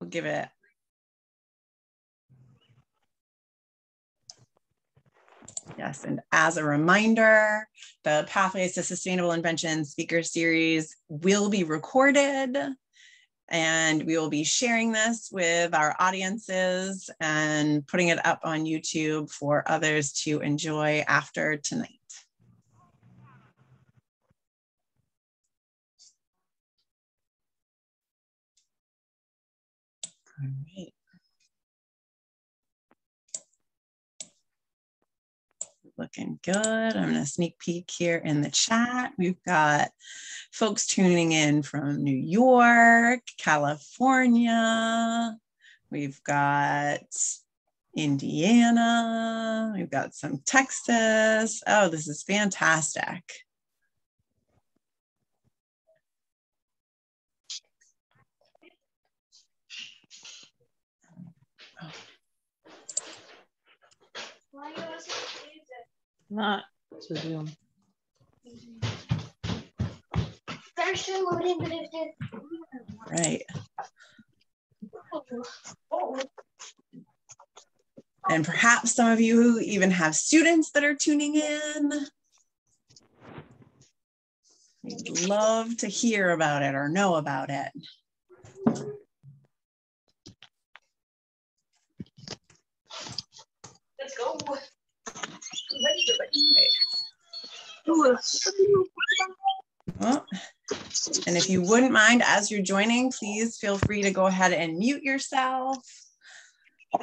we'll give it. Yes, and as a reminder, the Pathways to Sustainable Invention speaker series will be recorded, and we will be sharing this with our audiences and putting it up on YouTube for others to enjoy after tonight. All right. Looking good. I'm going to sneak peek here in the chat. We've got folks tuning in from New York, California. We've got Indiana. We've got some Texas. Oh, this is fantastic. Not to Zoom. Right. And perhaps some of you even have students that are tuning in. We'd love to hear about it or know about it. Let's go. Well, and if you wouldn't mind, as you're joining, please feel free to go ahead and mute yourself,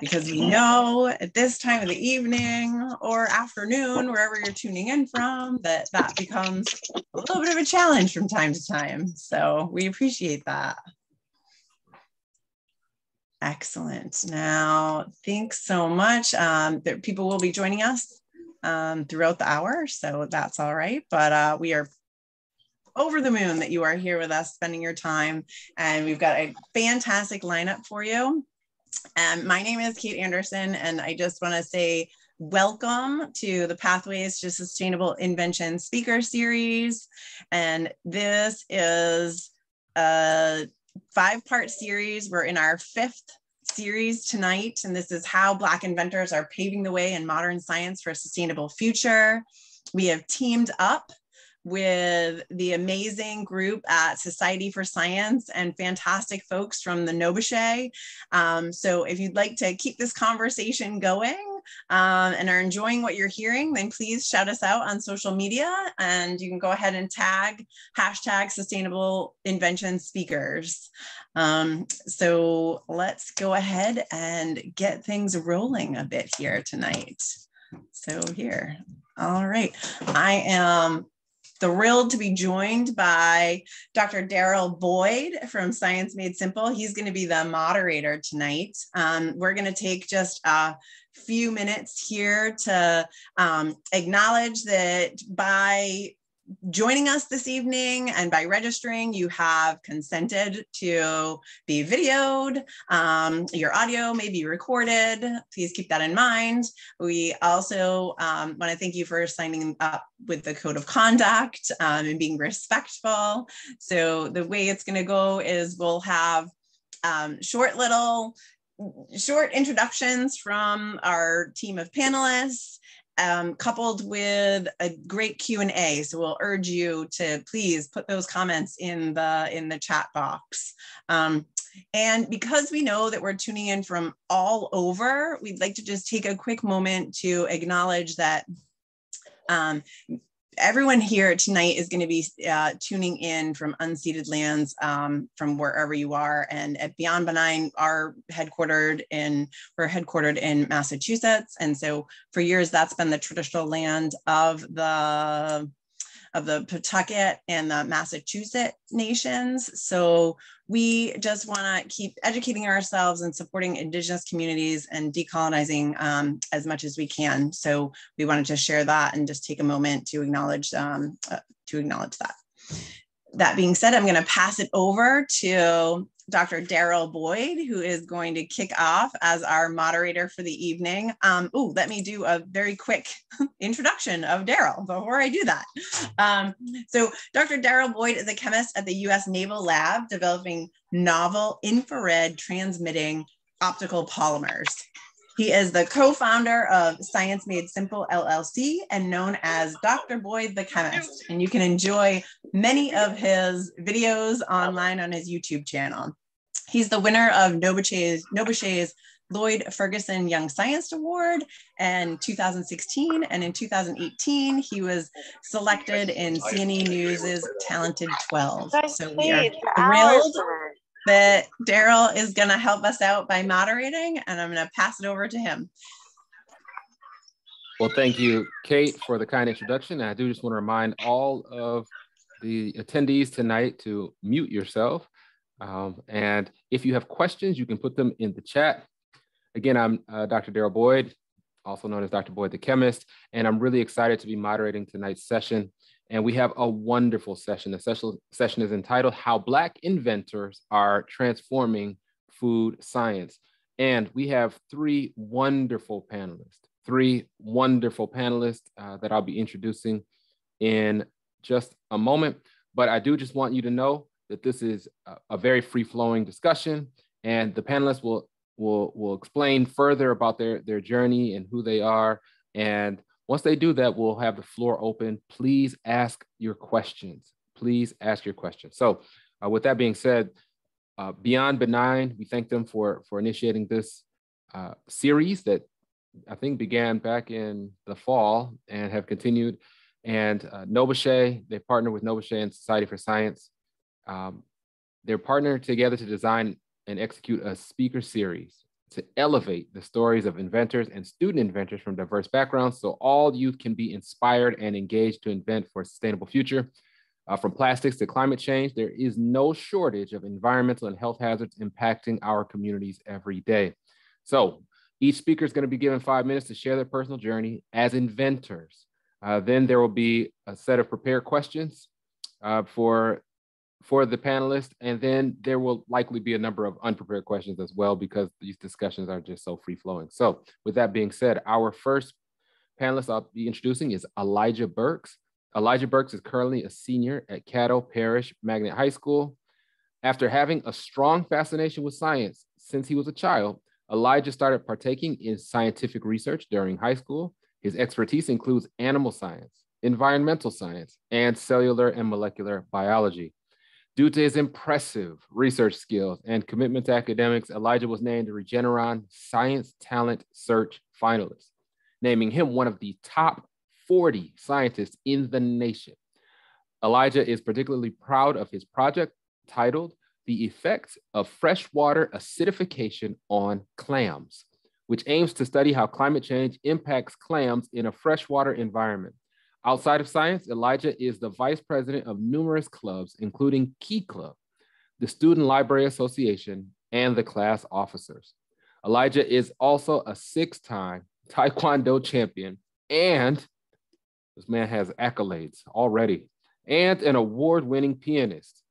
because we know at this time of the evening or afternoon, wherever you're tuning in from, that becomes a little bit of a challenge from time to time. So we appreciate that. Excellent. Now, thanks so much. People will be joining us throughout the hour, so that's all right. But we are over the moon that you are here with us, spending your time, and we've got a fantastic lineup for you. My name is Kate Anderson, and I just want to say welcome to the Pathways to Sustainable Invention speaker series. And this is a 5-part series. We're in our 5th series tonight, and this is how Black inventors are paving the way in modern science for a sustainable future. We have teamed up with the amazing group at Society for Science and fantastic folks from the Nobuche. So if you'd like to keep this conversation going and are enjoying what you're hearing, then please shout us out on social media, and you can go ahead and tag #Sustainable Invention Speakers. So let's go ahead and get things rolling a bit here tonight. So here, all right, I am thrilled to be joined by Dr. Daryl Boyd from Science Made Simple. He's going to be the moderator tonight. We're going to take just a few minutes here to acknowledge that by joining us this evening and by registering, you have consented to be videoed. Your audio may be recorded. Please keep that in mind. We also want to thank you for signing up with the code of conduct and being respectful. So the way it's going to go is we'll have short introductions from our team of panelists, coupled with a great Q&A. So we'll urge you to please put those comments in the chat box. And because we know that we're tuning in from all over, we'd like to just take a quick moment to acknowledge that everyone here tonight is going to be tuning in from unceded lands, from wherever you are. And at Beyond Benign, we're headquartered in Massachusetts. And so for years, that's been the traditional land of the Pawtucket and the Massachusetts nations. So we just want to keep educating ourselves and supporting Indigenous communities and decolonizing as much as we can. So we wanted to share that and just take a moment to acknowledge that. That being said, I'm going to pass it over to Dr. Daryl Boyd, who is going to kick off as our moderator for the evening. Let me do a very quick introduction of Daryl before I do that. So Dr. Daryl Boyd is a chemist at the U.S. Naval Lab developing novel infrared transmitting optical polymers. He is the co-founder of Science Made Simple LLC and known as Dr. Boyd the Chemist. And you can enjoy many of his videos online on his YouTube channel. He's the winner of Nobuche's Lloyd Ferguson Young Science Award in 2016. And in 2018, he was selected in CNE News's Talented 12. So we are thrilled that Daryl is going to help us out by moderating, and I'm going to pass it over to him. Well, thank you, Kate, for the kind introduction. And I do just want to remind all of the attendees tonight to mute yourself. And if you have questions, you can put them in the chat. Again, I'm Dr. Daryl Boyd, also known as Dr. Boyd the Chemist, and I'm really excited to be moderating tonight's session. And we have a wonderful session. The session is entitled How Black Inventors Are Transforming Food Science. And we have three wonderful panelists that I'll be introducing in just a moment. But I do just want you to know that this is a very free-flowing discussion, and the panelists will explain further about their journey and who they are. And once they do that, we'll have the floor open. Please ask your questions. Please ask your questions. So with that being said, Beyond Benign, we thank them for initiating this series that I think began back in the fall and have continued. And Nobuche, they partnered with Nobuche and Society for Science. They're partnered together to design and execute a speaker series to elevate the stories of inventors and student inventors from diverse backgrounds so all youth can be inspired and engaged to invent for a sustainable future. From plastics to climate change, there is no shortage of environmental and health hazards impacting our communities every day. So each speaker is going to be given 5 minutes to share their personal journey as inventors. Then there will be a set of prepared questions for the panelists, and then there will likely be a number of unprepared questions as well because these discussions are just so free-flowing. So with that being said, our first panelist I'll be introducing is Elijah Burks. Elijah Burks is currently a senior at Caddo Parish Magnet High School. After having a strong fascination with science since he was a child, Elijah started partaking in scientific research during high school. His expertise includes animal science, environmental science, and cellular and molecular biology. Due to his impressive research skills and commitment to academics, Elijah was named a Regeneron Science Talent Search finalist, naming him one of the top 40 scientists in the nation. Elijah is particularly proud of his project titled The Effects of Freshwater Acidification on Clams, which aims to study how climate change impacts clams in a freshwater environment. Outside of science, Elijah is the vice president of numerous clubs, including Key Club, the Student Library Association, and the class officers. Elijah is also a 6-time Taekwondo champion, and this man has accolades already, and an award-winning pianist.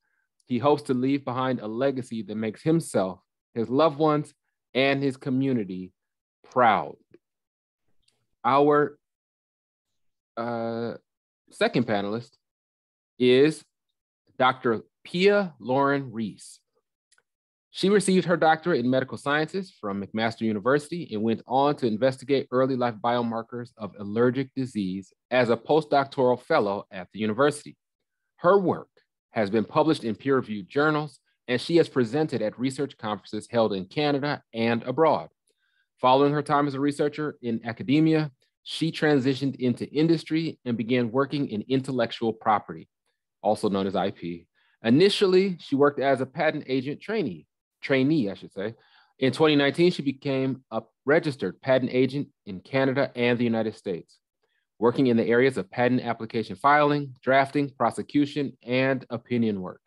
He hopes to leave behind a legacy that makes himself, his loved ones, and his community proud. Our second panelist is Dr. Pia Lauren Reese. She received her doctorate in medical sciences from McMaster University and went on to investigate early life biomarkers of allergic disease as a postdoctoral fellow at the university. Her work has been published in peer-reviewed journals, and she has presented at research conferences held in Canada and abroad. Following her time as a researcher in academia, she transitioned into industry and began working in intellectual property, also known as IP. Initially, she worked as a patent agent trainee, I should say. In 2019, she became a registered patent agent in Canada and the United States, working in the areas of patent application filing, drafting, prosecution, and opinion work.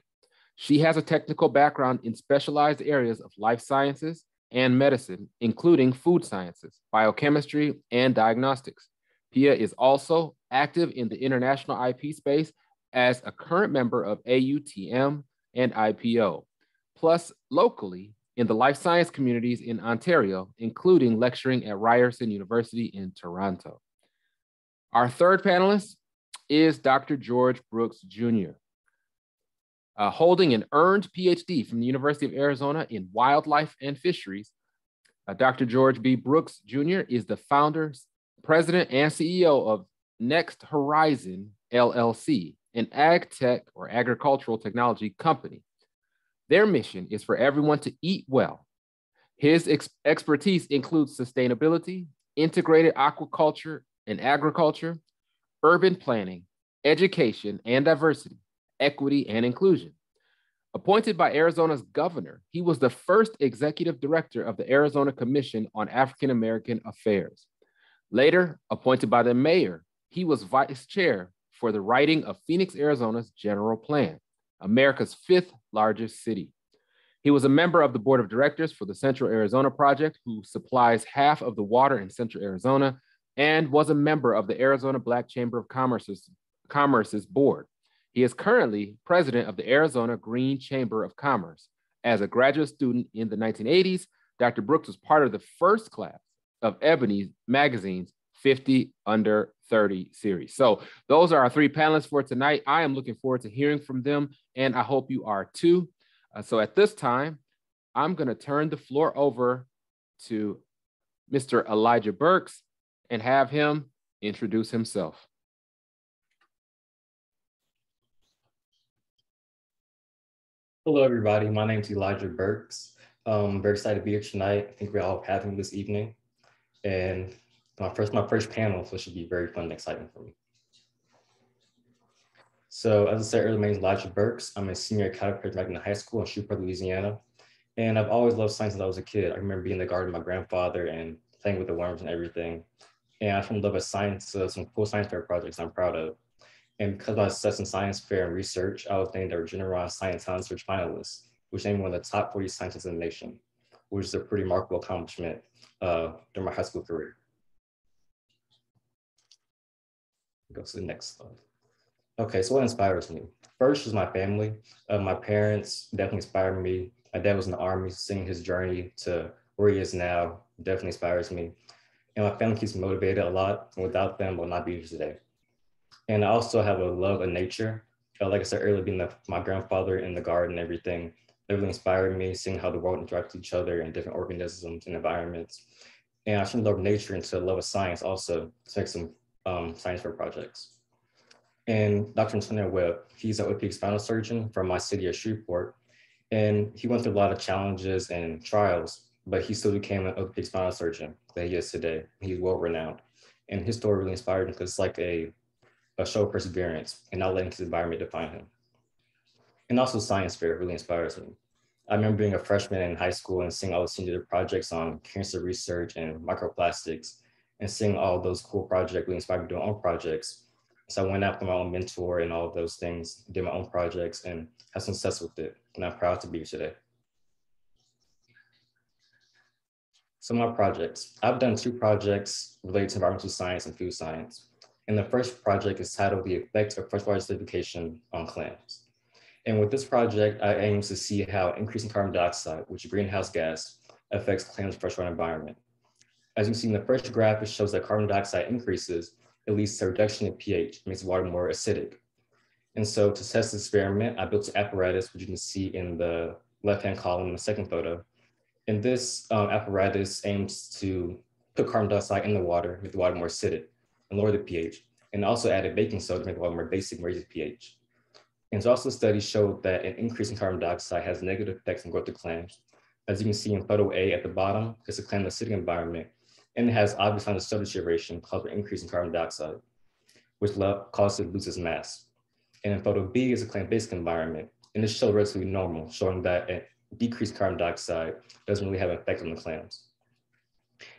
She has a technical background in specialized areas of life sciences and medicine, including food sciences, biochemistry, and diagnostics. Pia is also active in the international IP space as a current member of AUTM and IPO. plus locally in the life science communities in Ontario, including lecturing at Ryerson University in Toronto. Our third panelist is Dr. George Burks Jr., holding an earned PhD from the University of Arizona in wildlife and fisheries. Dr. George B. Burks Jr. is the founder, president, and CEO of Next Horizon LLC, an ag tech or agricultural technology company. Their mission is for everyone to eat well. His expertise includes sustainability, integrated aquaculture and agriculture, urban planning, education and diversity, equity and inclusion. Appointed by Arizona's governor, he was the first executive director of the Arizona Commission on African American Affairs. Later, appointed by the mayor, he was vice chair for the writing of Phoenix, Arizona's general plan, America's 5th largest city. He was a member of the board of directors for the Central Arizona Project, who supplies half of the water in Central Arizona, and was a member of the Arizona Black Chamber of Commerce's board. He is currently president of the Arizona Green Chamber of Commerce. As a graduate student in the 1980s, Dr. Burks was part of the first class of Ebony magazine's 50 Under 30 series. So those are our three panelists for tonight. I am looking forward to hearing from them, and I hope you are too. So at this time, I'm going to turn the floor over to Mr. Elijah Burks and have him introduce himself. Hello, everybody. My name is Elijah Burks. I'm very excited to be here tonight. I think we're all having this evening. And my first panel, so it should be very fun and exciting for me. So as I said earlier, my name is Elijah Burks. I'm a senior at Caterpillar Magnet High School in Shreveport, Louisiana. And I've always loved science since I was a kid. I remember being in the garden with my grandfather and playing with the worms and everything. And I from love of science, some cool science fair projects I'm proud of. And because of my success in science fair and research, I was named a Regeneron Science Talent Search finalist, which named one of the top 40 scientists in the nation, which is a pretty remarkable accomplishment during my high school career. Go to the next slide. Okay, so what inspires me? First is my family. My parents definitely inspired me. My dad was in the Army, seeing his journey to where he is now definitely inspires me. And my family keeps me motivated a lot. And without them, I will not be here today. And I also have a love of nature. Like I said earlier, being my grandfather in the garden and everything, that really inspired me, seeing how the world interacts with each other and different organisms and environments. And I should love nature into a love of science also to make some science fair projects. And Dr. Antonio Webb, he's an orthopedic spinal surgeon from my city of Shreveport. And he went through a lot of challenges and trials, but he still became an orthopedic spinal surgeon that he is today. He's well renowned. And his story really inspired me because it's like a show of perseverance and not letting his environment define him. And also science fair really inspires me. I remember being a freshman in high school and seeing all the senior projects on cancer research and microplastics, and seeing all those cool projects really inspired me to do my own projects. So I went after my own mentor and all of those things, did my own projects and had some success with it. And I'm proud to be here today. So my projects, I've done 2 projects related to environmental science and food science. And the first project is titled The Effect of Freshwater Acidification on Clams. And with this project, I aim to see how increasing carbon dioxide, which is a greenhouse gas, affects clams' freshwater environment. As you can see in the first graph, it shows that carbon dioxide increases, it leads to a reduction in pH, makes water more acidic. And so to test this experiment, I built an apparatus, which you can see in the left-hand column in the second photo. And this apparatus aims to put carbon dioxide in the water, make the water more acidic, and lower the pH, and also added baking soda to make the water more basic and raise the pH. And so also studies showed that an increase in carbon dioxide has negative effects on growth of clams. As you can see in photo A at the bottom, it's a clam acidic environment, and it has obvious signs of soda deterioration caused by increase in carbon dioxide, which causes it to lose its mass. And in photo B is a clam basic environment, and this shows relatively normal, showing that a decreased carbon dioxide doesn't really have an effect on the clams.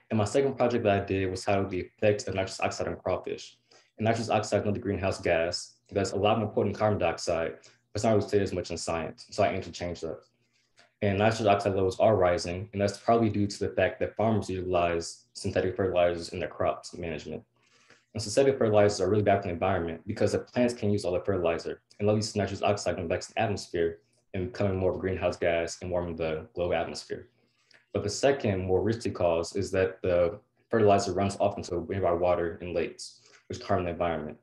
And my second project that I did was titled The Effect of Nitrous Oxide on Crawfish. And nitrous oxide is another greenhouse gas that's a lot more potent than carbon dioxide, but it's not really studied as much in science. So I aim to change that. And nitrous oxide levels are rising, and that's probably due to the fact that farmers utilize synthetic fertilizers in their crops management. And synthetic fertilizers are really bad for the environment because the plants can't use all the fertilizer, and all these nitrous oxide going back to the atmosphere and becoming more of a greenhouse gas and warming the global atmosphere. But the second, more risky cause is that the fertilizer runs off into nearby water and lakes, which harm the environment.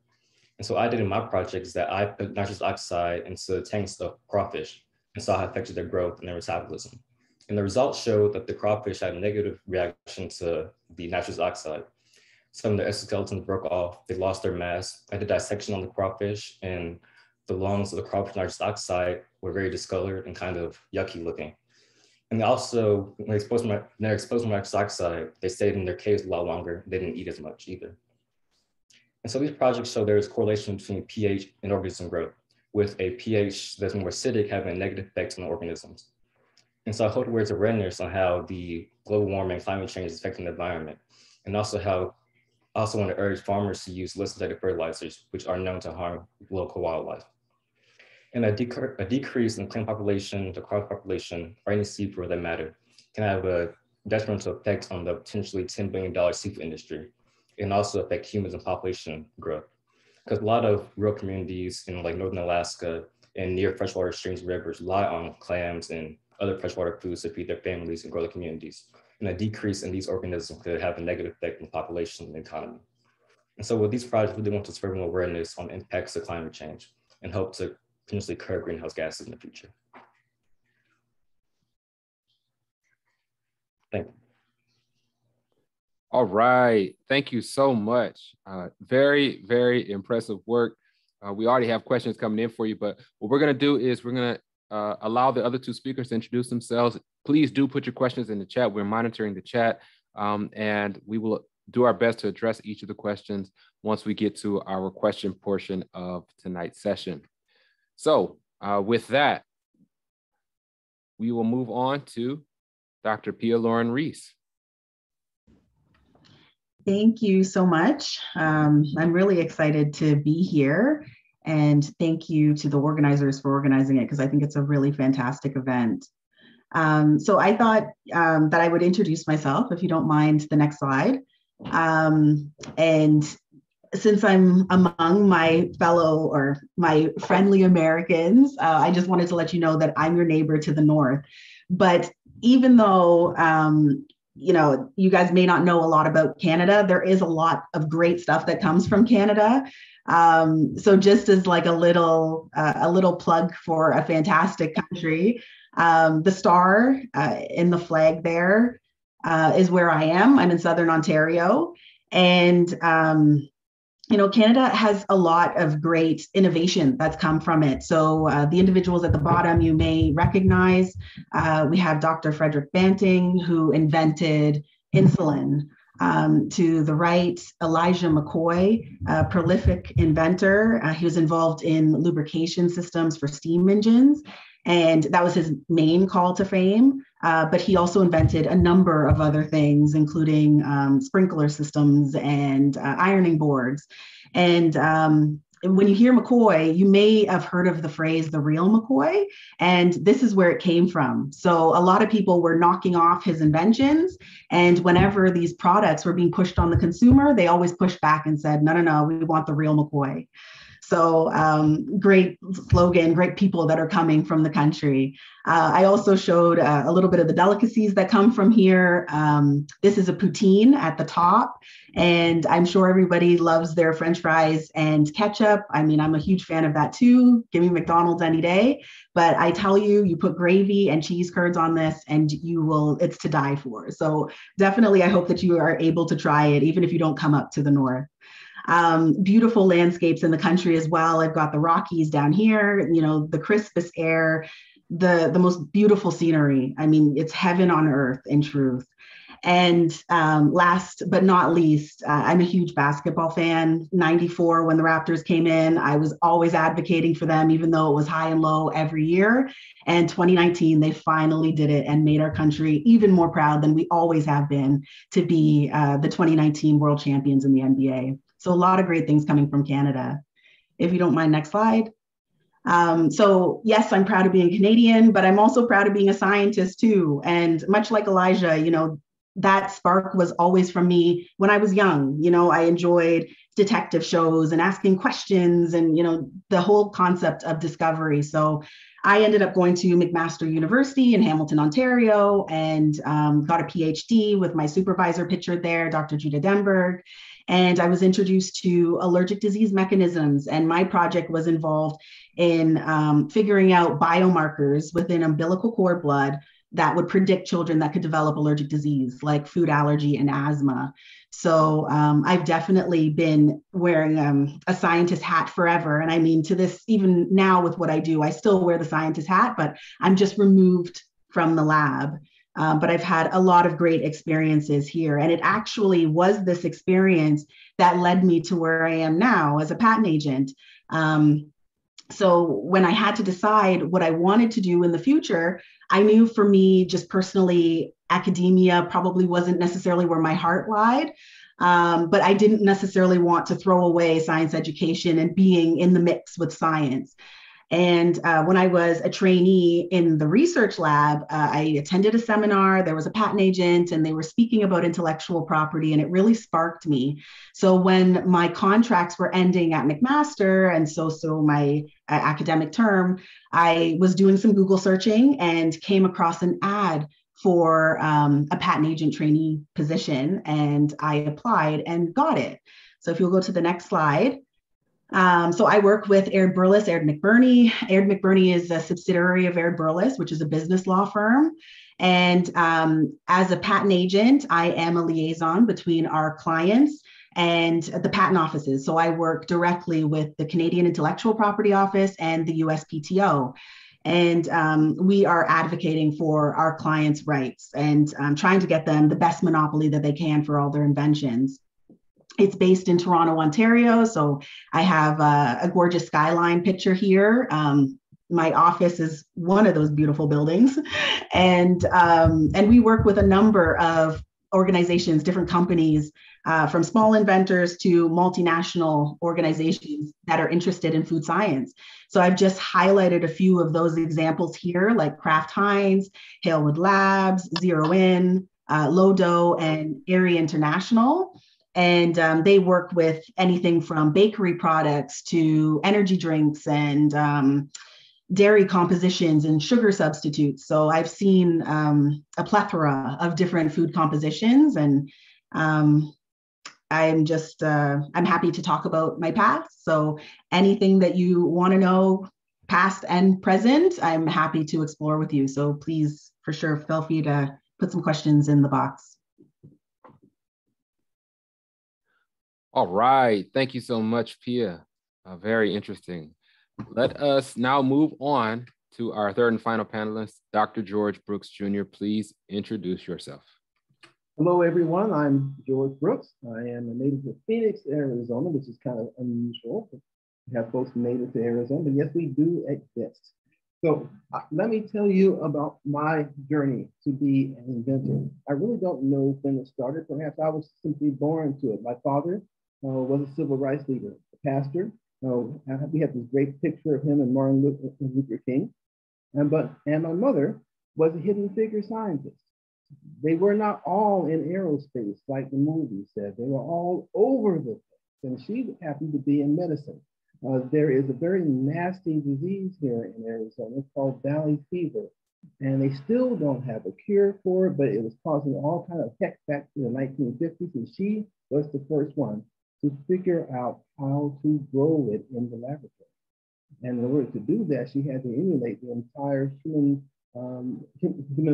And so what I did in my project is that I put nitrous oxide into tanks of crawfish and saw how it affected their growth and their metabolism. And the results showed that the crawfish had a negative reaction to the nitrous oxide. Some of the exoskeletons broke off, they lost their mass. I did dissection on the crawfish, and the lungs of the crawfish nitrous oxide were very discolored and kind of yucky looking. And also, when they're exposed to nitrous oxide, they stayed in their caves a lot longer. They didn't eat as much either. And so these projects show there is correlation between pH and organism growth, with a pH that's more acidic having a negative effect on the organisms. And so I hope to raise awareness on how the global warming and climate change is affecting the environment, and also how I also want to urge farmers to use less synthetic fertilizers, which are known to harm local wildlife. And a decrease in plant population, the crop population, or any seafood for that matter, can have a detrimental effect on the potentially $10 billion seafood industry, and also affect humans and population growth. Because a lot of rural communities in like Northern Alaska and near freshwater streams and rivers rely on clams and other freshwater foods to feed their families and grow their communities. And a decrease in these organisms could have a negative effect on the population and the economy. And so with these projects, we really want to spread more awareness on the impacts of climate change and hope to potentially curb greenhouse gases in the future. Thank you. All right, thank you so much. Very, very impressive work. We already have questions coming in for you, but what we're gonna do is we're gonna allow the other two speakers to introduce themselves. Please do put your questions in the chat. We're monitoring the chat, and we will do our best to address each of the questions once we get to our question portion of tonight's session. So with that, we will move on to Dr. Pia Lauren Reese. Thank you so much. I'm really excited to be here, and thank you to the organizers for organizing it, because I think it's a really fantastic event. So I thought that I would introduce myself, if you don't mind the next slide. And since I'm among my fellow or my friendly Americans, I just wanted to let you know that I'm your neighbor to the north. But even though you know, you guys may not know a lot about Canada, there is a lot of great stuff that comes from Canada. So just as like a little plug for a fantastic country, the star in the flag there is where I am. I'm in Southern Ontario, and you know, Canada has a lot of great innovation that's come from it. So the individuals at the bottom you may recognize. We have Dr. Frederick Banting, who invented insulin. To the right, Elijah McCoy, a prolific inventor. He was involved in lubrication systems for steam engines, and that was his main call to fame. But he also invented a number of other things, including sprinkler systems and ironing boards. And when you hear McCoy, you may have heard of the phrase, the real McCoy, and this is where it came from. So a lot of people were knocking off his inventions, and whenever these products were being pushed on the consumer, they always pushed back and said, no, no, no, we want the real McCoy. So great slogan, great people that are coming from the country. I also showed a little bit of the delicacies that come from here. This is a poutine at the top, and I'm sure everybody loves their French fries and ketchup. I mean, I'm a huge fan of that too. Give me McDonald's any day. But I tell you, you put gravy and cheese curds on this and you will, it's to die for. So definitely, I hope that you are able to try it, even if you don't come up to the north. Beautiful landscapes in the country as well. I've got the Rockies down here, you know, the crispest air, the most beautiful scenery. I mean, it's heaven on earth in truth. And last but not least, I'm a huge basketball fan. 94, when the Raptors came in, I was always advocating for them, even though it was high and low every year. And 2019, they finally did it and made our country even more proud than we always have been to be the 2019 world champions in the NBA. So a lot of great things coming from Canada. If you don't mind, next slide. So yes, I'm proud of being Canadian, but I'm also proud of being a scientist too. And much like Elijah, you know, that spark was always from me when I was young. You know, I enjoyed detective shows and asking questions and, you know, the whole concept of discovery. So I ended up going to McMaster University in Hamilton, Ontario, and got a PhD with my supervisor pictured there, Dr. Judah Denberg. And I was introduced to allergic disease mechanisms. And my project was involved in figuring out biomarkers within umbilical cord blood that would predict children that could develop allergic disease like food allergy and asthma. So I've definitely been wearing a scientist hat forever. And I mean, to this, even now with what I do, I still wear the scientist hat, but I'm just removed from the lab. But I've had a lot of great experiences here. And it actually was this experience that led me to where I am now as a patent agent. So when I had to decide what I wanted to do in the future, I knew for me, just personally, academia probably wasn't necessarily where my heart lied. But I didn't necessarily want to throw away science education and being in the mix with science. And when I was a trainee in the research lab, I attended a seminar. There was a patent agent and they were speaking about intellectual property, and it really sparked me. So when my contracts were ending at McMaster, and so my academic term, I was doing some Google searching and came across an ad for a patent agent trainee position, and I applied and got it. So if you'll go to the next slide. So I work with Aird Burles, Aird McBurney. Aird McBurney is a subsidiary of Aird Burles, which is a business law firm. And as a patent agent, I am a liaison between our clients and the patent offices. So I work directly with the Canadian Intellectual Property Office and the USPTO. And we are advocating for our clients' rights and trying to get them the best monopoly that they can for all their inventions. It's based in Toronto, Ontario. So I have a gorgeous skyline picture here. My office is one of those beautiful buildings. And we work with a number of organizations, different companies, from small inventors to multinational organizations that are interested in food science. So I've just highlighted a few of those examples here, like Kraft Heinz, Halewood Labs, Zero In, Lodo, and Erie International. And they work with anything from bakery products to energy drinks and dairy compositions and sugar substitutes. So I've seen a plethora of different food compositions, and I'm happy to talk about my past. So anything that you want to know, past and present, I'm happy to explore with you. So please, for sure, feel free to put some questions in the box. All right. Thank you so much, Pia. Very interesting. Let us now move on to our third and final panelist, Dr. George Burks Jr. Please introduce yourself. Hello, everyone. I'm George Burks. I am a native of Phoenix, Arizona, which is kind of unusual. We have folks native to Arizona, but yes, we do exist. So let me tell you about my journey to be an inventor. I really don't know when it started. Perhaps I was simply born to it. My father was a civil rights leader, a pastor. We have this great picture of him and Martin Luther King. And my mother was a hidden figure scientist. They were not all in aerospace like the movie said. They were all over the place. And she happened to be in medicine. There is a very nasty disease here in Arizona called valley fever. And they still don't have a cure for it, but it was causing all kind of heck back in the 1950s. And she was the first one to figure out how to grow it in the laboratory. And in order to do that, she had to emulate the entire human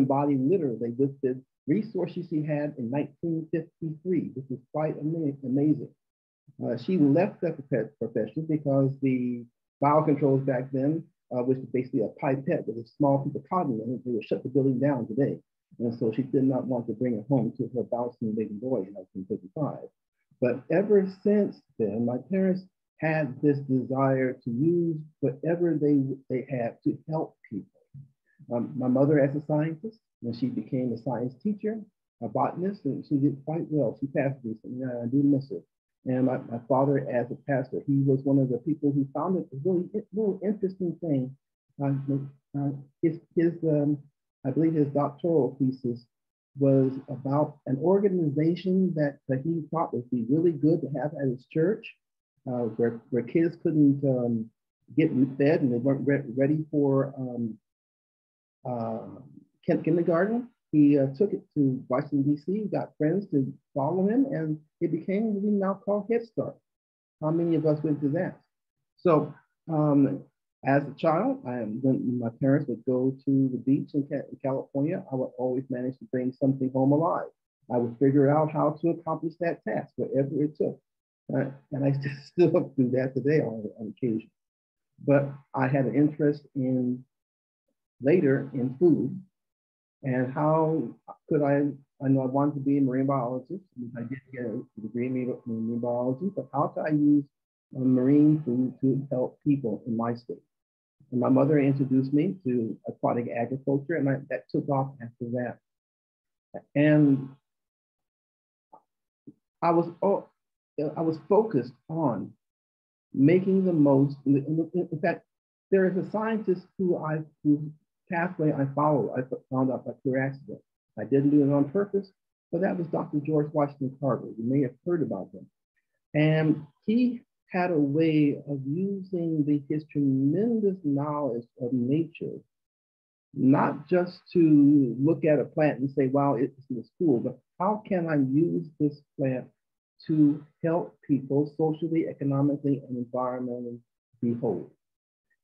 body literally with the resources she had in 1953, which is quite amazing. She left that profession because the biocontrols back then, which was basically a pipette with a small piece of cotton in it, they would shut the building down today. And so she did not want to bring it home to her bouncing baby boy in 1955. But ever since then, my parents had this desire to use whatever they had to help people. My mother as a scientist, when she became a science teacher, a botanist, and she did quite well. She passed recently, and I do miss her. And my father as a pastor, he was one of the people who found it a really interesting thing. I believe his doctoral thesis was about an organization that he thought would be really good to have at his church, where kids couldn't get fed and they weren't ready for kindergarten. He took it to Washington, D.C., got friends to follow him, and it became what we now call Head Start. How many of us went to that? So as a child, when my parents would go to the beach in California, I would always manage to bring something home alive. I would figure out how to accomplish that task, whatever it took. And I still do that today on occasion. But I had an interest later in food, and how could I know I wanted to be a marine biologist. I did get a degree in marine biology, but how could I use marine food to help people in my state? And my mother introduced me to aquatic agriculture, and that took off after that. And I was focused on making the most. In fact, there is a scientist whose pathway I followed. I found out by pure accident. I didn't do it on purpose, but that was Dr. George Washington Carver. You may have heard about him. And he had a way of using his tremendous knowledge of nature, not just to look at a plant and say, wow, it's cool, but how can I use this plant to help people socially, economically, and environmentally be whole?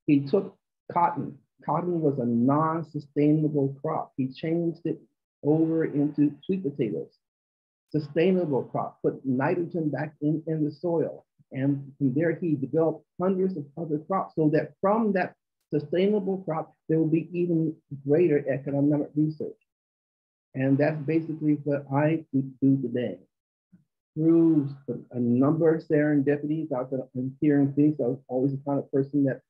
He took cotton. Cotton was a non-sustainable crop. He changed it over into sweet potatoes. Sustainable crop, put nitrogen back in the soil. And from there, he developed hundreds of other crops so that from that sustainable crop, there will be even greater economic research. And that's basically what I do today. Through a number of serendipities, I've been hearing things. I was always the kind of person that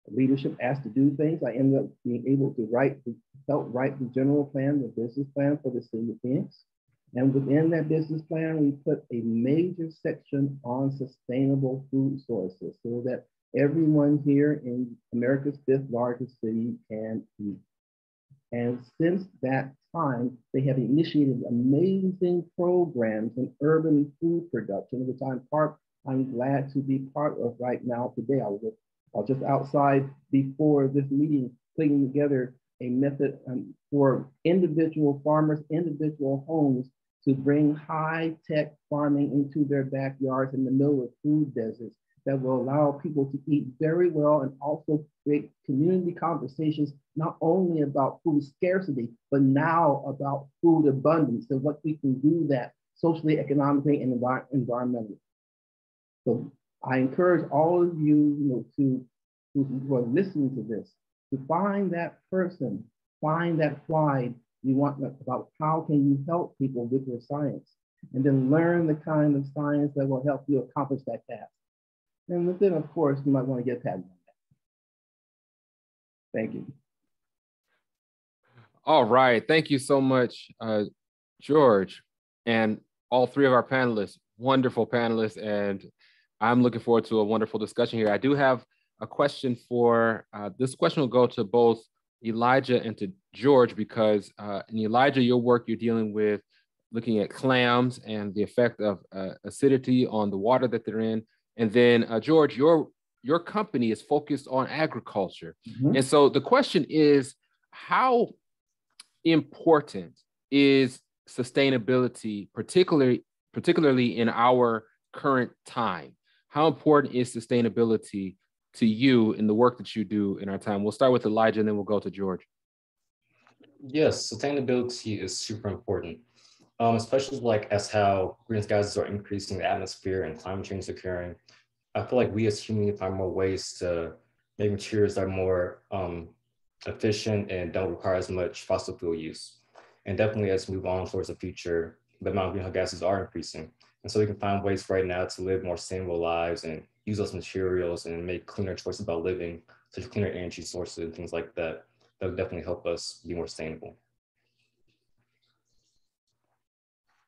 leadership asked to do things. I ended up being able to help write the general plan, the business plan for the city of Phoenix. And within that business plan, we put a major section on sustainable food sources so that everyone here in America's 5th largest city can eat. And since that time, they have initiated amazing programs in urban food production, which I'm glad to be part of right now today. I was just outside before this meeting, putting together a method for individual farmers, individual homes to bring high-tech farming into their backyards in the middle of food deserts that will allow people to eat very well and also create community conversations, not only about food scarcity, but now about food abundance and what we can do that socially, economically, and environmentally. So I encourage all of you, who are listening to this, to find that person, find that why you want about how can you help people with your science, and then learn the kind of science that will help you accomplish that task. And then, of course, you might want to get a patent on that. Thank you. All right. Thank you so much, George, and all three of our panelists, wonderful panelists, and I'm looking forward to a wonderful discussion here. I do have a question this question will go to both Elijah and to George, because in Elijah, your work, you're dealing with looking at clams and the effect of acidity on the water that they're in. And then George, your company is focused on agriculture. Mm-hmm. And so the question is, how important is sustainability, particularly in our current time? How important is sustainability to you in the work that you do in our time? We'll start with Elijah and then we'll go to George. Yes, sustainability is super important, especially as how greenhouse gases are increasing the atmosphere and climate change is occurring. I feel like we as humans need to find more ways to make materials that are more efficient and don't require as much fossil fuel use. And definitely as we move on towards the future, the amount of greenhouse gases are increasing. And so we can find ways right now to live more sustainable lives and use those materials and make cleaner choices about living, such as cleaner energy sources and things like that. That would definitely help us be more sustainable.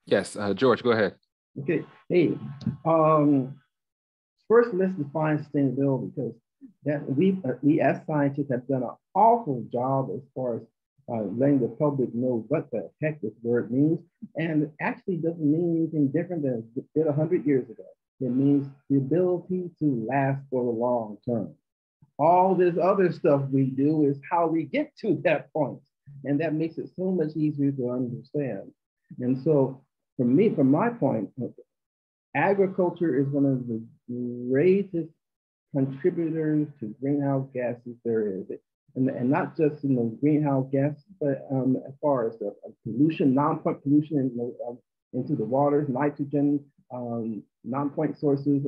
Yes, George, go ahead. Okay, hey, first let's define sustainability, because we as scientists have done an awful job as far as letting the public know what the heck this word means, and it actually doesn't mean anything different than it did 100 years ago. It means the ability to last for the long term. All this other stuff we do is how we get to that point. And that makes it so much easier to understand. And so for me, from my point, agriculture is one of the greatest contributors to greenhouse gases there is. And not just greenhouse gases, but as far as the pollution, non-point pollution into the waters, nitrogen, non-point sources,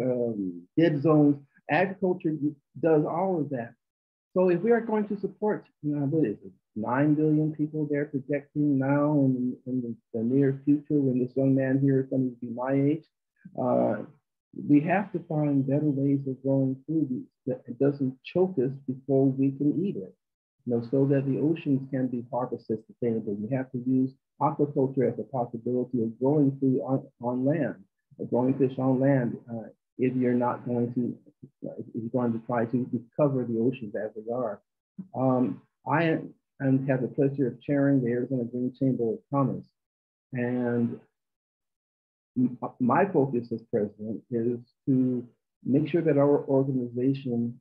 dead zones. Agriculture does all of that. So if we are going to support, what is it, 9 billion people they're projecting now in the near future when this young man here is going to be my age, we have to find better ways of growing food that it doesn't choke us before we can eat it, so that the oceans can be harvested sustainably. We have to use aquaculture as a possibility of growing food on land, growing fish on land. If you're not going to, if you're going to try to recover the oceans as they are. I have the pleasure of chairing the Arizona Green Chamber of Commerce. And my focus as president is to make sure that our organization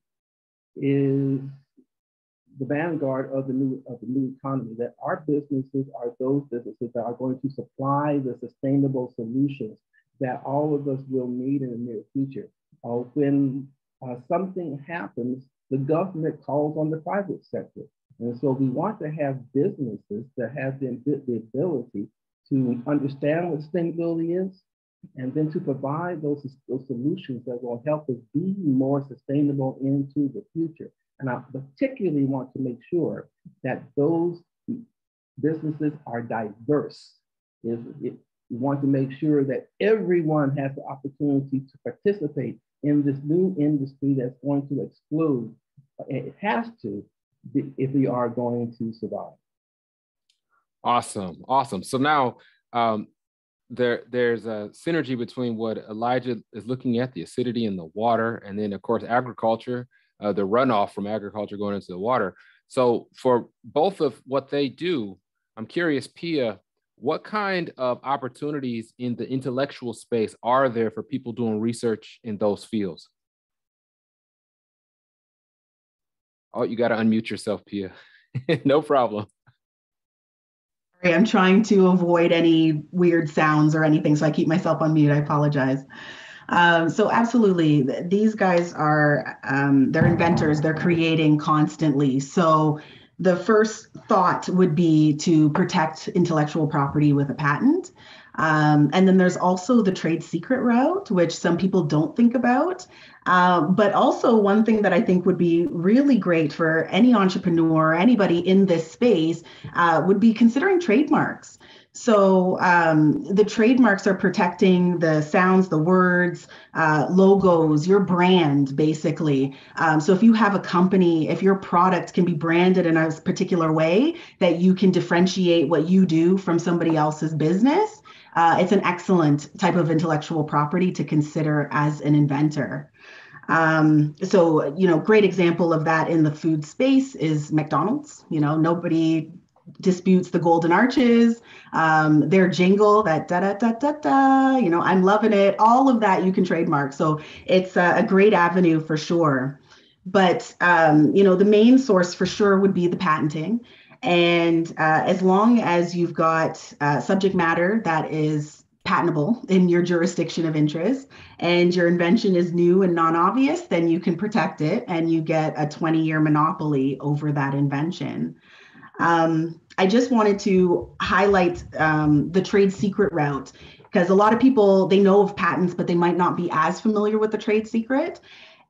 is the vanguard of the new economy, that our businesses are those businesses that are going to supply the sustainable solutions that all of us will need in the near future. When something happens, the government calls on the private sector. And so we want to have businesses that have the ability to understand what sustainability is, and then to provide those solutions that will help us be more sustainable into the future. And I particularly want to make sure that those businesses are diverse. We want to make sure that everyone has the opportunity to participate in this new industry that's going to explode. It has to, if we are going to survive. Awesome, awesome. So now there's a synergy between what Elijah is looking at, the acidity in the water, and then of course agriculture, the runoff from agriculture going into the water. So for both of what they do, I'm curious, Pia, what kind of opportunities in the intellectual space are there for people doing research in those fields? Oh, you got to unmute yourself, Pia. No problem. I'm trying to avoid any weird sounds or anything, so I keep myself on mute. I apologize. So absolutely, these guys are, they're inventors, they're creating constantly. So the first thought would be to protect intellectual property with a patent. And then there's also the trade secret route, which some people don't think about. But also one thing that I think would be really great for any entrepreneur, anybody in this space, would be considering trademarks. So the trademarks are protecting the sounds, the words, logos, your brand, basically. So if you have a company, if your product can be branded in a particular way that you can differentiate what you do from somebody else's business, it's an excellent type of intellectual property to consider as an inventor. So, great example of that in the food space is McDonald's. Nobody disputes the golden arches, their jingle, that da da da da da, I'm loving it. All of that you can trademark. So it's a great avenue for sure. But, the main source for sure would be the patenting. And as long as you've got subject matter that is patentable in your jurisdiction of interest and your invention is new and non-obvious, then you can protect it and you get a 20-year monopoly over that invention. I just wanted to highlight the trade secret route, because a lot of people, they know of patents, but they might not be as familiar with the trade secret.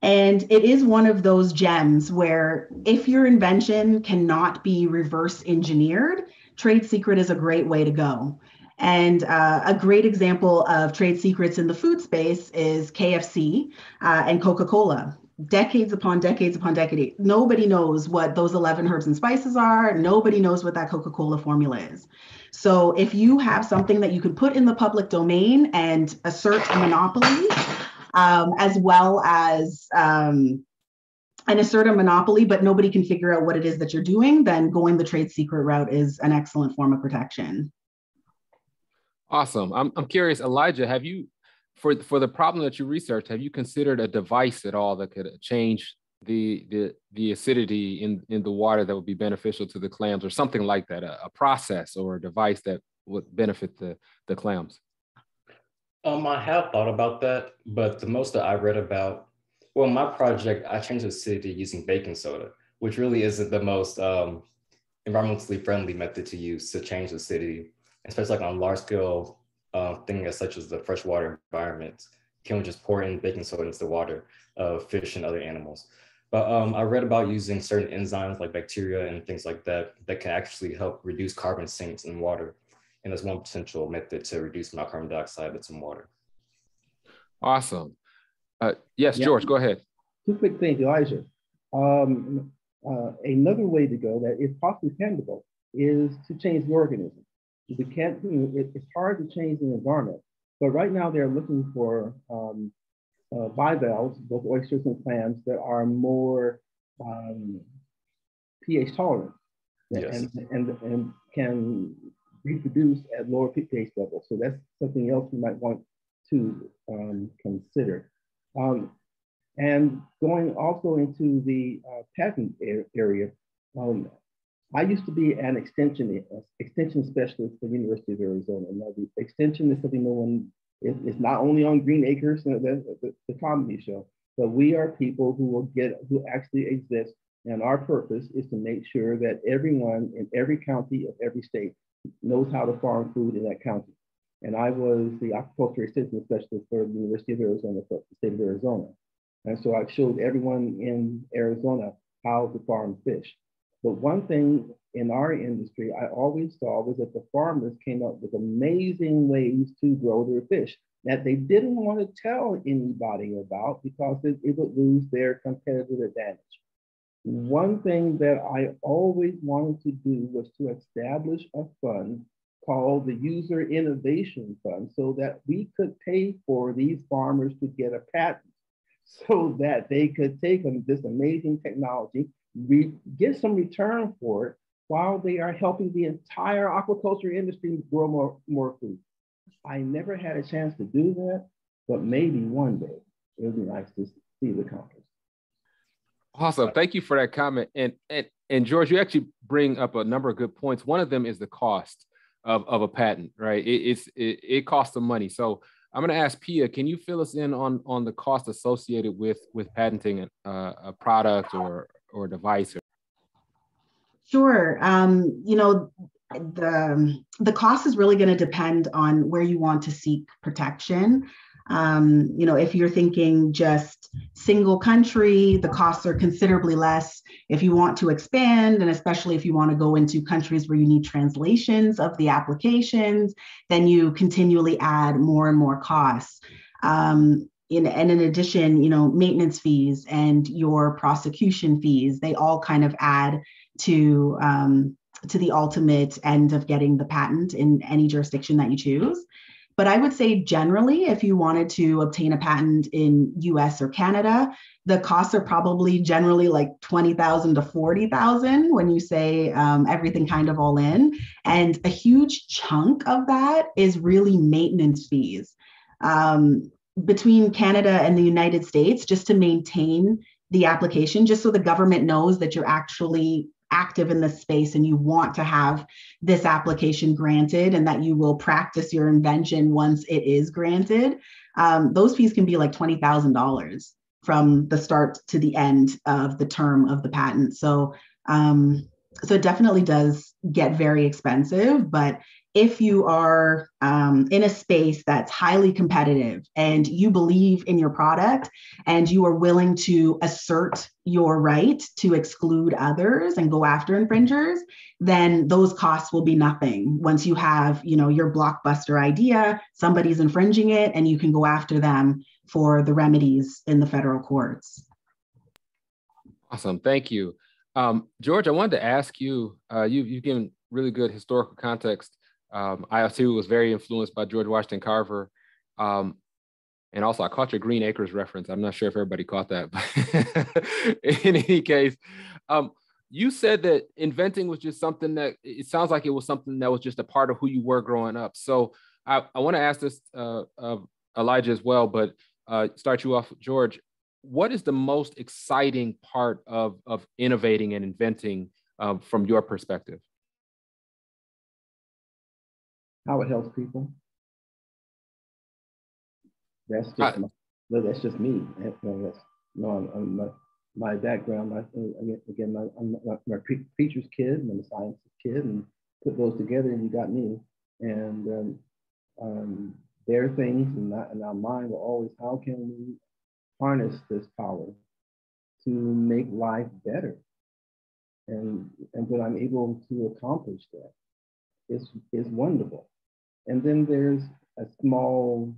And it is one of those gems where if your invention cannot be reverse engineered, trade secret is a great way to go. And a great example of trade secrets in the food space is KFC and Coca-Cola. Decades upon decades upon decades, nobody knows what those 11 herbs and spices are. Nobody knows what that Coca-Cola formula is. So if you have something that you can put in the public domain and assert a monopoly, as well as and assert a monopoly, but nobody can figure out what it is that you're doing, then going the trade secret route is an excellent form of protection. Awesome. I'm curious, Elijah, have you for the problem that you researched, have you considered a device at all that could change the acidity in the water that would be beneficial to the clams, or something like that, a process or a device that would benefit the clams? I have thought about that, but the most that I read about, well, my project, I changed the acidity using baking soda, which really isn't the most environmentally friendly method to use to change the acidity, especially like on large scale things such as the freshwater environment. Can we just pour in baking soda into the water of fish and other animals? But I read about using certain enzymes like bacteria and things like that that can actually help reduce carbon sinks in water. And that's one potential method to reduce amount of carbon dioxide that's in water. Awesome. Yes, Yeah. George, go ahead. Two quick things, Elijah. Another way to go that is possibly tangible is to change the organism. We can't, it's hard to change the environment, but right now they're looking for bivalves, both oysters and clams, that are more pH tolerant, Yes. and can reproduce at lower pH levels. So that's something else you might want to consider. And going also into the patent area, I used to be an extension specialist for the University of Arizona. Now, the extension is something no one is not only on Green Acres, the comedy show, but we are people who actually exist. And our purpose is to make sure that everyone in every county of every state knows how to farm food in that county. And I was the aquaculture extension specialist for the University of Arizona, for the state of Arizona. And so I showed everyone in Arizona how to farm fish. But one thing in our industry I always saw was that the farmers came up with amazing ways to grow their fish that they didn't want to tell anybody about because it would lose their competitive advantage. One thing that I always wanted to do was to establish a fund called the User Innovation Fund so that we could pay for these farmers to get a patent so that they could take this amazing technology, get some return for it while they are helping the entire aquaculture industry grow more food. I never had a chance to do that, but maybe one day it would be nice to see the accomplished. Awesome. Thank you for that comment. And George, you actually bring up a number of good points. One of them is the cost of a patent, right? It costs some money. So I'm going to ask Pia, can you fill us in on the cost associated with patenting a product or a device? Sure. The cost is really going to depend on where you want to seek protection. If you're thinking just single country, the costs are considerably less. If you want to expand, and especially if you want to go into countries where you need translations of the applications, then you continually add more and more costs. And in addition, maintenance fees and your prosecution fees, they all kind of add to the ultimate end of getting the patent in any jurisdiction that you choose. But I would say generally, if you wanted to obtain a patent in US or Canada, the costs are probably generally like $20,000 to $40,000 when you say everything kind of all in. And a huge chunk of that is really maintenance fees. Between Canada and the United States, just to maintain the application, just so the government knows that you're actually active in this space and you want to have this application granted and that you will practice your invention once it is granted, those fees can be like $20,000 from the start to the end of the term of the patent. So it definitely does get very expensive, but if you are in a space that's highly competitive and you believe in your product and you are willing to assert your right to exclude others and go after infringers, then those costs will be nothing. Once you have, your blockbuster idea, somebody's infringing it, and you can go after them for the remedies in the federal courts. Awesome, thank you. George, I wanted to ask you, you've given really good historical context. I too was very influenced by George Washington Carver. And also I caught your Green Acres reference. I'm not sure if everybody caught that, but in any case, you said that inventing was just something that, it sounds like it was something that was just a part of who you were growing up. So I want to ask this of Elijah as well, but start you off, George. What is the most exciting part of innovating and inventing from your perspective? How it helps people. That's just that's just me. My background. I'm a preacher's kid. I'm a science kid, and put those together, and you got me. And their things in our mind were always, how can we harness this power to make life better? And when I'm able to accomplish that, it's wonderful. And then there's a small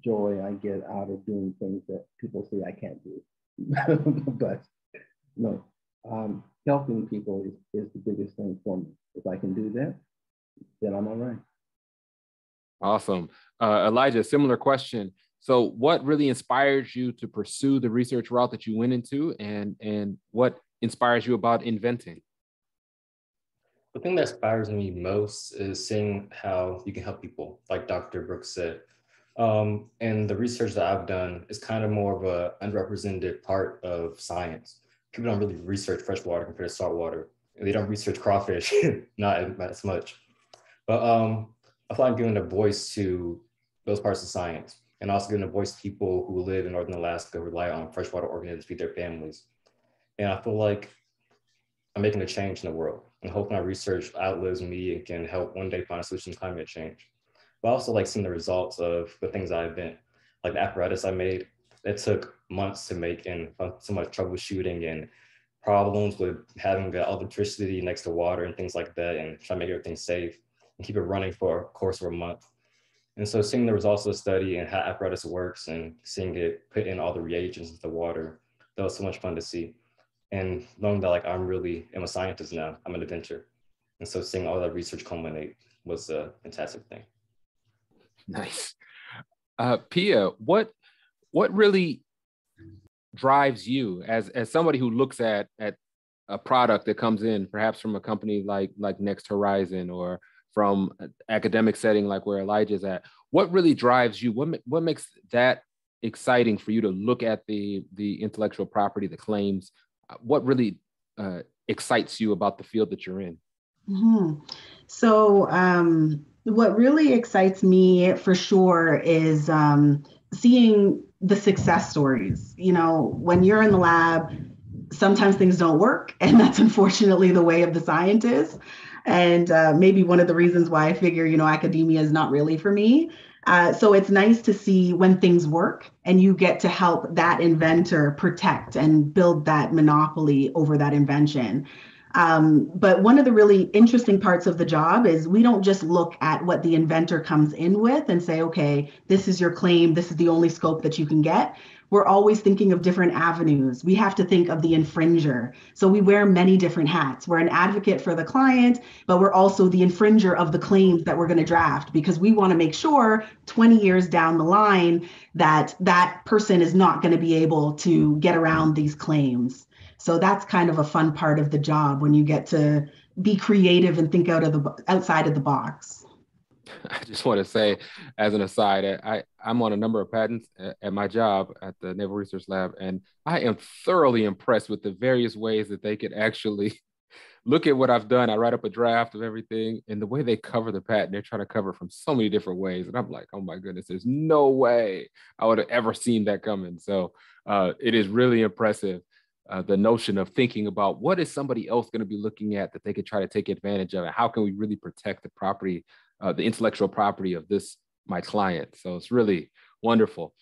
joy I get out of doing things that people say I can't do. But no, helping people is the biggest thing for me. If I can do that, then I'm all right. Awesome. Elijah, similar question. So what really inspires you to pursue the research route that you went into, and what inspires you about inventing? The thing that inspires me most is seeing how you can help people, like Dr. Brooks said. And the research that I've done is kind of more of an underrepresented part of science. People don't really research freshwater compared to saltwater. And they don't research crawfish, not as much. But I thought I'm giving a voice to those parts of science, and also giving a voice to people who live in Northern Alaska, who rely on freshwater organisms to feed their families. And I feel like I'm making a change in the world, and hoping my research outlives me and can help one day find a solution to climate change. But I also like seeing the results of the things I invent, like the apparatus I made. It took months to make, and so much troubleshooting and problems with having the electricity next to water and things like that, and trying to make everything safe and keep it running for a course of a month. And so seeing the results of the study and how apparatus works, and seeing it put in all the reagents into the water, that was so much fun to see. And knowing that, like, I'm a scientist now, I'm an inventor. And so seeing all that research culminate was a fantastic thing. Nice. Pia, what really drives you as somebody who looks at a product that comes in, perhaps from a company like Next Horizon, or from an academic setting like where Elijah's at? What really drives you? What makes that exciting for you to look at the intellectual property, the claims? What really excites you about the field that you're in? Mm-hmm. So what really excites me for sure is seeing the success stories. You know, when you're in the lab, sometimes things don't work, and that's unfortunately the way of the scientist. And maybe one of the reasons why I figure, academia is not really for me. So it's nice to see when things work and you get to help that inventor protect and build that monopoly over that invention. But one of the really interesting parts of the job is we don't just look at what the inventor comes in with and say, okay, this is your claim, this is the only scope that you can get. We're always thinking of different avenues. We have to think of the infringer. So we wear many different hats. We're an advocate for the client, but we're also the infringer of the claims that we're going to draft, because we want to make sure 20 years down the line that that person is not going to be able to get around these claims. So that's kind of a fun part of the job, when you get to be creative and think outside of the box. I just want to say, as an aside, I'm on a number of patents at my job at the Naval Research Lab, and I am thoroughly impressed with the various ways that they could actually look at what I've done. I write up a draft of everything, and the way they cover the patent, they're trying to cover it from so many different ways. And I'm like, oh my goodness, there's no way I would have ever seen that coming. So it is really impressive. The notion of thinking about what is somebody else going to be looking at that they could try to take advantage of, and how can we really protect the property, the intellectual property of my client. So it's really wonderful.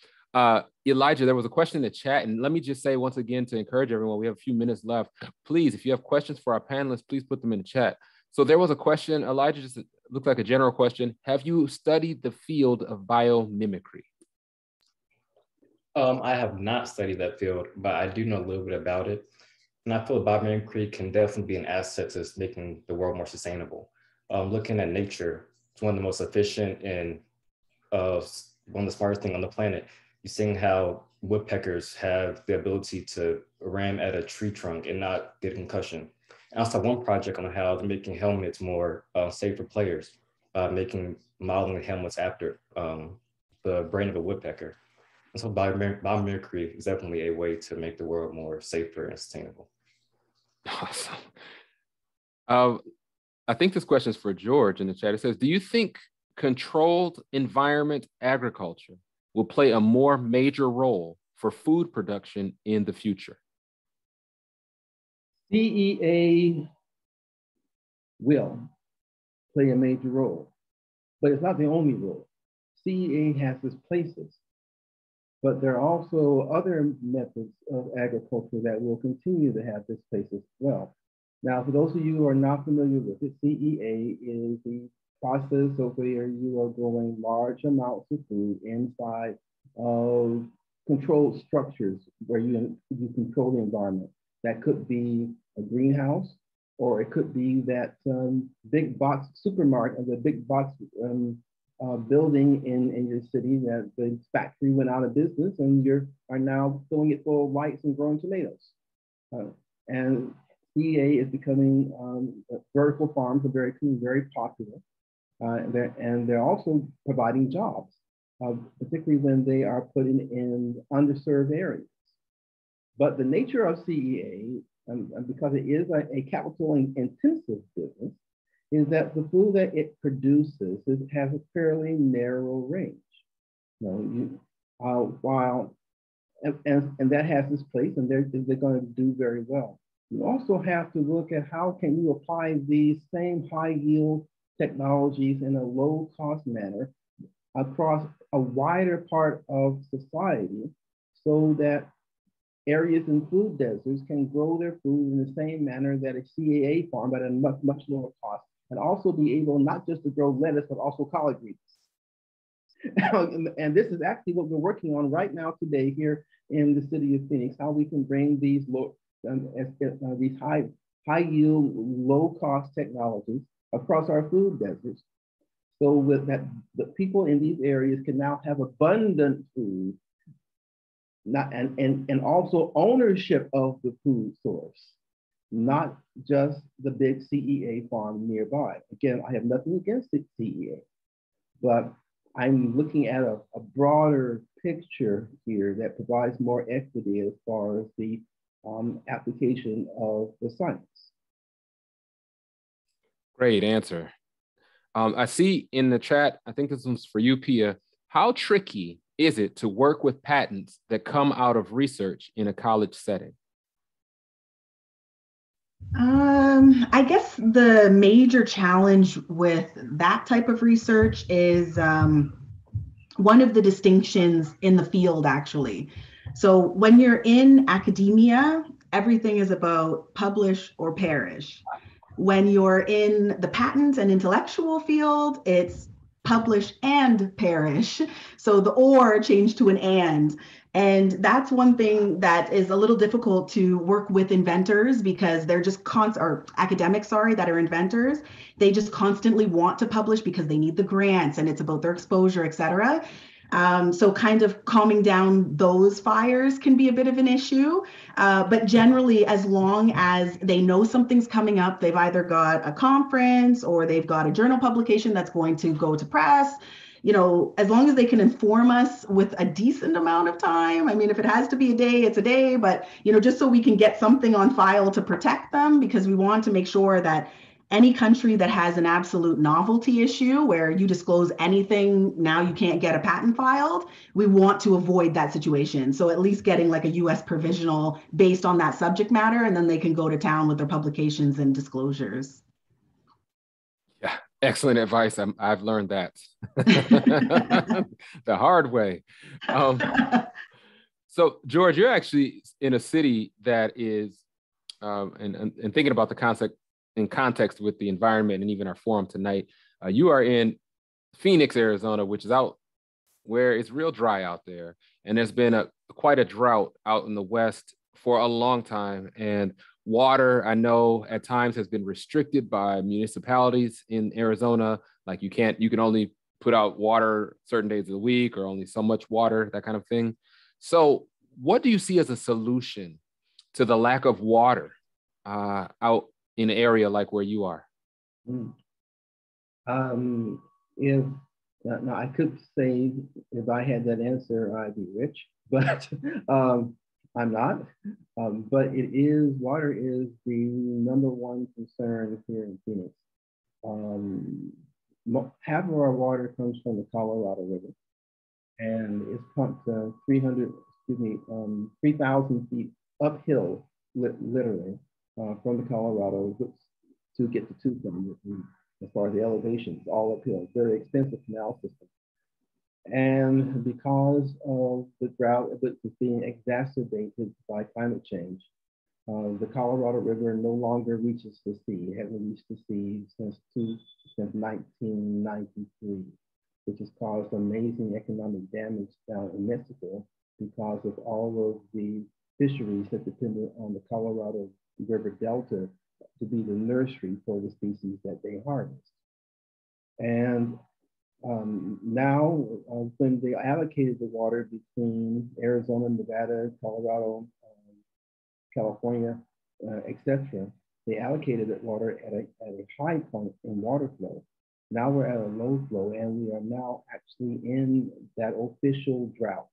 Elijah, there was a question in the chat, and let me just say once again, to encourage everyone, we have a few minutes left. Please, if you have questions for our panelists, please put them in the chat. So there was a question, Elijah, just looked like a general question. Have you studied the field of biomimicry? I have not studied that field, but I do know a little bit about it. And I feel biomimicry can definitely be an asset to making the world more sustainable. Looking at nature, it's one of the most efficient and one of the smartest things on the planet. You're seeing how woodpeckers have the ability to ram at a tree trunk and not get concussion. And also one project on how they're making helmets more safe for players, modeling the helmets after the brain of a woodpecker. And so biomimicry is definitely a way to make the world more safer and sustainable. Awesome. I think this question is for George in the chat. It says, do you think controlled environment agriculture will play a more major role for food production in the future? CEA will play a major role, but it's not the only role. CEA has its places, but there are also other methods of agriculture that will continue to have this place as well. Now, for those of you who are not familiar with it, CEA is the process of where you are growing large amounts of food inside of controlled structures where you control the environment. That could be a greenhouse, or it could be that big box supermarket, the big box building in your city that the factory went out of business and you are now filling it full of lights and growing tomatoes. And CEA is becoming, vertical farms are very popular. And they're also providing jobs, particularly when they are put in underserved areas. But the nature of CEA, and because it is a capital intensive business, is that the food that it produces has a fairly narrow range. And that has its place, and they're going to do very well. You also have to look at how can you apply these same high yield technologies in a low cost manner across a wider part of society, so that areas in food deserts can grow their food in the same manner that a CEA farm at a much lower cost, and also be able not just to grow lettuce, but also collard greens. And this is actually what we're working on right now today here in the city of Phoenix, how we can bring these high yield, low cost technologies across our food deserts, so that the people in these areas can now have abundant food, and also ownership of the food source, not just the big CEA farm nearby. Again, I have nothing against the CEA, but I'm looking at a broader picture here that provides more equity as far as the application of the science. Great answer. I see in the chat, I think this one's for you, Pia. How tricky is it to work with patents that come out of research in a college setting? I guess the major challenge with that type of research is one of the distinctions in the field, actually. So when you're in academia, everything is about publish or perish. When you're in the patent and intellectual field, it's publish and perish. So the or changed to an and. And that's one thing that is a little difficult to work with inventors, because they're just or academics, sorry, that are inventors. They just constantly want to publish because they need the grants and it's about their exposure, et cetera. So kind of calming down those fires can be a bit of an issue. But generally, as long as they know something's coming up, they've either got a conference or they've got a journal publication that's going to go to press, as long as they can inform us with a decent amount of time. I mean, if it has to be a day, it's a day, but, just so we can get something on file to protect them, because we want to make sure that any country that has an absolute novelty issue where you disclose anything, now you can't get a patent filed, we want to avoid that situation. So at least getting like a US provisional based on that subject matter, and then they can go to town with their publications and disclosures. Yeah, excellent advice. I've learned that the hard way. So George, you're actually in a city that is, and thinking about the concept in context with the environment and even our forum tonight, you are in Phoenix, Arizona, which is out where it's real dry out there. And there's been quite a drought out in the West for a long time. And water, I know at times has been restricted by municipalities in Arizona. Like you can only put out water certain days of the week, or only so much water, that kind of thing. So what do you see as a solution to the lack of water out in an area like where you are? If Now, I could say if I had that answer, I'd be rich, but I'm not. But water is the #1 concern here in Phoenix. Half of our water comes from the Colorado River, and it's pumped 3,000 feet uphill, literally, from the Colorado to get to Tucson. As far as the elevation, it's all uphill. Very expensive canal system. And because of the drought that's being exacerbated by climate change, the Colorado River no longer reaches the sea. It hasn't reached the sea since 1993, which has caused amazing economic damage down in Mexico because of all of the fisheries that depend on the Colorado River Delta to be the nursery for the species that they harvest. And now, when they allocated the water between Arizona, Nevada, Colorado, California, etc., they allocated that water at a high point in water flow. Now we're at a low flow, and we are now actually in that official drought.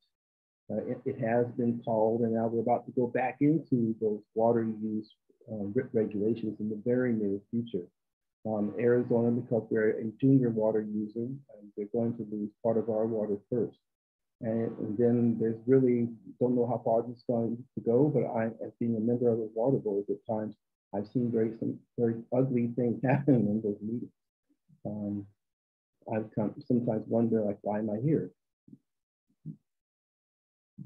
It has been called, and now we're about to go back into those water use regulations in the very near future. Arizona, because we're a junior water user, we're going to lose part of our water first. And then there's really, don't know how far this is going to go, but as being a member of the water board at times, I've seen some very ugly things happen in those meetings. I've sometimes wonder, like, why am I here?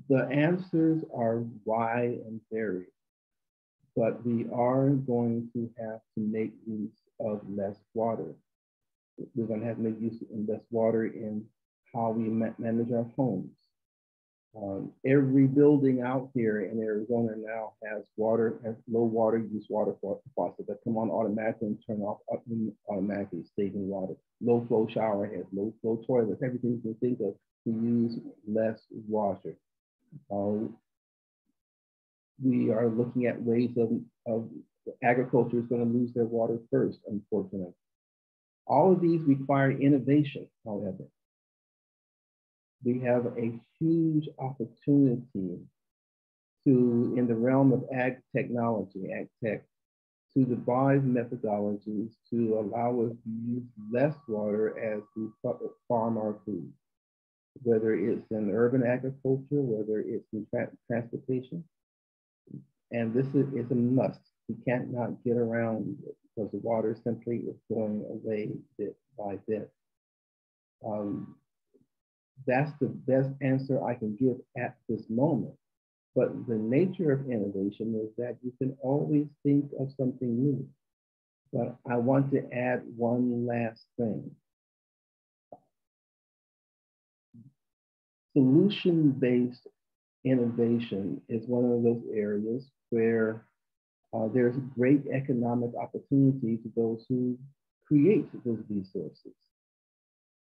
The answers are wide and varied, but we are going to have to make use of less water. We're going to have to make use of less water in how we manage our homes. Every building out here in Arizona now has low water use water faucets that come on automatically and turn off automatically, saving water. Low flow shower heads, low flow toilets, everything you can think of to use less water. We are looking at ways of agriculture is going to lose their water first, unfortunately. All of these require innovation, however. We have a huge opportunity in the realm of ag technology, ag tech, to devise methodologies to allow us to use less water as we farm our food, whether it's in urban agriculture, whether it's in transportation. And this is a must. We can't not get around it because the water simply is going away bit by bit. That's the best answer I can give at this moment. But the nature of innovation is that you can always think of something new. But I want to add one last thing. Solution-based innovation is one of those areas where there's great economic opportunity to those who create those resources.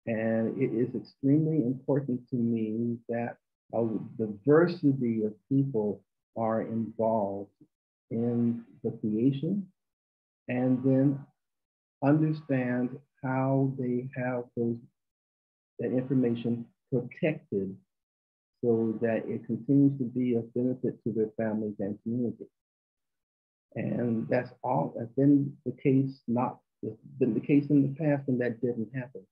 And it is extremely important to me that a diversity of people are involved in the creation and then understand how they have that information protected so that it continues to be of benefit to their families and community. And that's been the case in the past, and that didn't happen.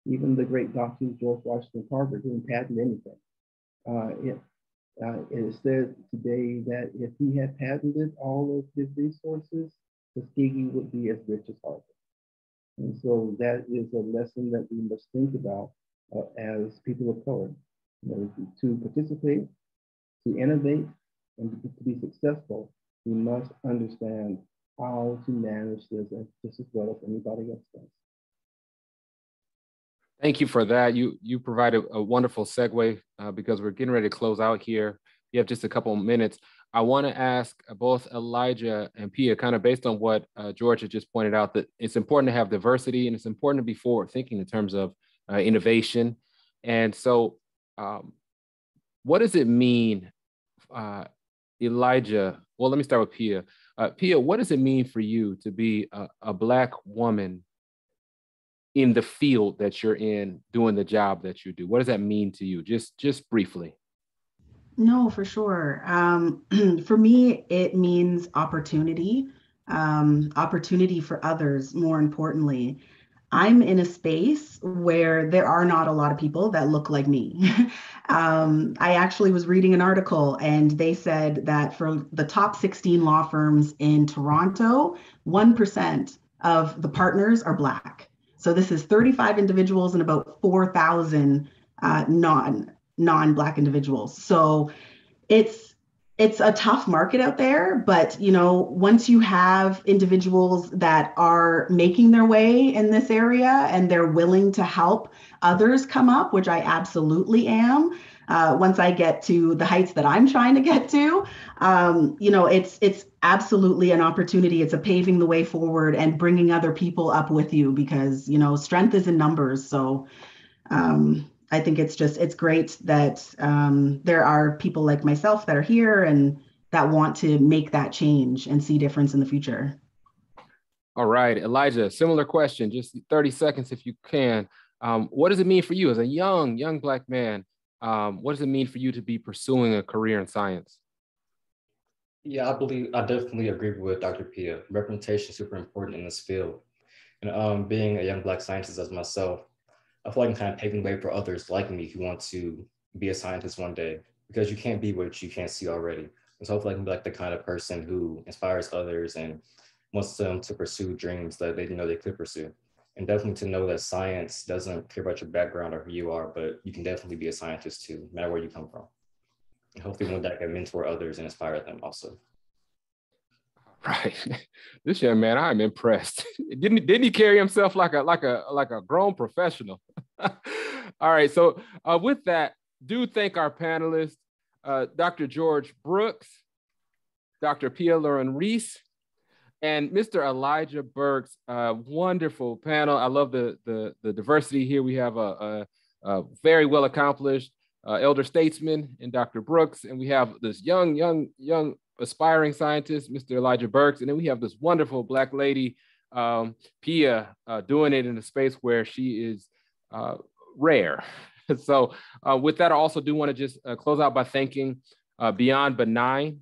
Even the great Dr. George Washington Carver didn't patent anything. It is said today that if he had patented all of his resources, Tuskegee would be as rich as Harvard. And so that is a lesson that we must think about as people of color. To participate, to innovate, and to be successful, we must understand how to manage this just as well as anybody else does. Thank you for that. You provided a wonderful segue because we're getting ready to close out here. You have just a couple of minutes. I want to ask both Elijah and Pia, kind of based on what George had just pointed out, that it's important to have diversity and it's important to be forward thinking in terms of innovation. And so what does it mean, Elijah? Well, let me start with Pia. Pia, what does it mean for you to be a Black woman in the field that you're in, doing the job that you do? What does that mean to you? Just briefly. No, for sure. For me, it means opportunity, opportunity for others, more importantly. I'm in a space where there are not a lot of people that look like me. I actually was reading an article and they said that for the top 16 law firms in Toronto, 1% of the partners are Black. So this is 35 individuals and about 4,000 non-Black individuals. So it's a tough market out there, but once you have individuals that are making their way in this area and they're willing to help others come up, which I absolutely am, once I get to the heights that I'm trying to get to, it's absolutely an opportunity. It's a paving the way forward and bringing other people up with you because strength is in numbers. So I think it's great that there are people like myself that are here and that want to make that change and see difference in the future. All right, Elijah, similar question, just 30 seconds if you can. What does it mean for you as a young Black man? What does it mean for you to be pursuing a career in science? Yeah, I definitely agree with Dr. Pia. Representation is super important in this field. And being a young Black scientist as myself, I feel like I'm kind of paving the way for others like me who want to be a scientist one day, because you can't be what you can't see already. And so hopefully I can be like the kind of person who inspires others and wants them to pursue dreams that they didn't know they could pursue. And definitely to know that science doesn't care about your background or who you are, but you can definitely be a scientist too, no matter where you come from. And hopefully one day I can mentor others and inspire them also. Right. This young man, I'm impressed. Didn't he carry himself like a grown professional? All right. So with that, do thank our panelists, Dr. George Burks, Dr. Pia Lauren Reese, and Mr. Elijah Burks. Wonderful panel. I love the diversity here. We have a very well accomplished elder statesman in Dr. Burks, and we have this young aspiring scientist, Mr. Elijah Burks. And then we have this wonderful Black lady, Pia, doing it in a space where she is rare. So with that, I also do want to just close out by thanking Beyond Benign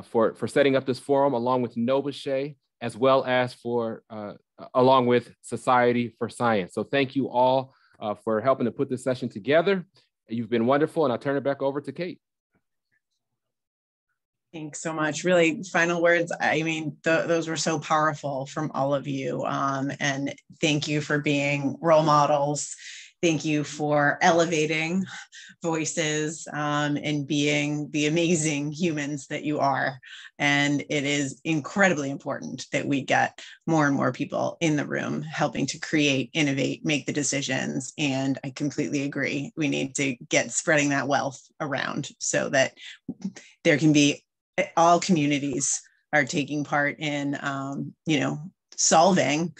for setting up this forum, along with Novashay, as well as along with Society for Science. So thank you all for helping to put this session together. You've been wonderful, and I'll turn it back over to Kate. Thanks so much. Really, final words. I mean, those were so powerful from all of you. And thank you for being role models. Thank you for elevating voices and being the amazing humans that you are. And it is incredibly important that we get more and more people in the room helping to create, innovate, make the decisions. And I completely agree. We need to get spreading that wealth around so that there can be all communities are taking part in, solving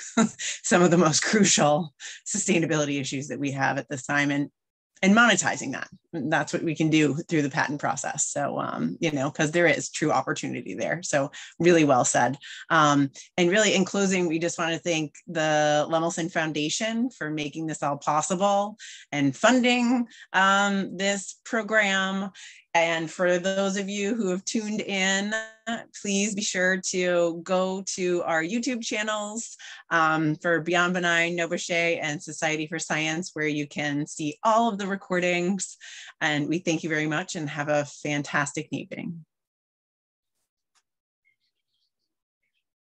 some of the most crucial sustainability issues that we have at this time and monetizing that. And that's what we can do through the patent process. So, because there is true opportunity there. So really well said. And really in closing, we just want to thank the Lemelson Foundation for making this all possible and funding this program. And for those of you who have tuned in, please be sure to go to our YouTube channels for Beyond Benign, Novashay, and Society for Science, where you can see all of the recordings. And we thank you very much and have a fantastic evening.